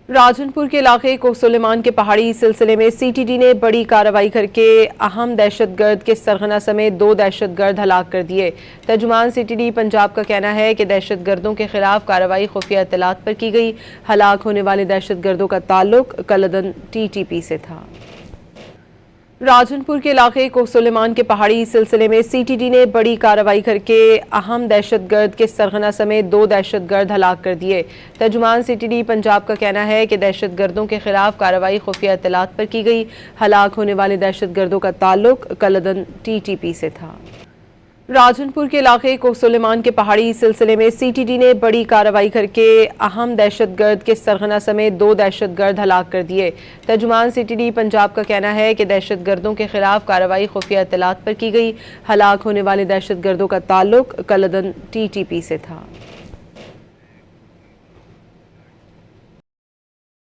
راجنپور کے علاقے کوہ سلیمان کے پہاڑی سلسلے میں سی ٹی ڈی نے بڑی کارروائی کرکے اہم دہشت گرد کے سرغنہ سمیت 2 دہشت گرد ہلاک کر دیے۔ ترجمان سی ٹی ڈی پنجاب کا کہنا ہے کہ دہشت گردوں کے خلاف کارروائی خفیہ اطلاعات پر کی گئی۔ ہلاک ہونے والے دہشت گردوں کا تعلق کلدن ٹی ٹی پی سے تھا۔ راجنپور کے علاقے کوہ سلیمان کے پہاڑی سلسلے میں سی ٹی ڈی نے بڑی کارروائی کرکے اہم دہشت گرد کے سرغنہ سمیت 2 دہشت گرد ہلاک کر دیے۔ ترجمان سی ٹی ڈی پنجاب کا کہنا ہے کہ دہشت گردوں کے خلاف کارروائی خفیہ اطلاعات پر کی گئی۔ ہلاک ہونے والے دہشت گردوں کا تعلق کلدن ٹی ٹی پی سے تھا۔ راجنپور کے علاقے کوہ سلیمان کے پہاڑی سلسلے میں سی ٹی ڈی نے بڑی کارروائی کرکے اہم دہشت گرد کے سرغنہ سمیت 2 دہشت گرد ہلاک کر دیے۔ ترجمان سی ٹی ڈی پنجاب کا کہنا ہے کہ دہشت گردوں کے خلاف کارروائی خفیہ اطلاعات پر کی گئی۔ ہلاک ہونے والے دہشت گردوں کا تعلق کلدن ٹی ٹی پی سے تھا۔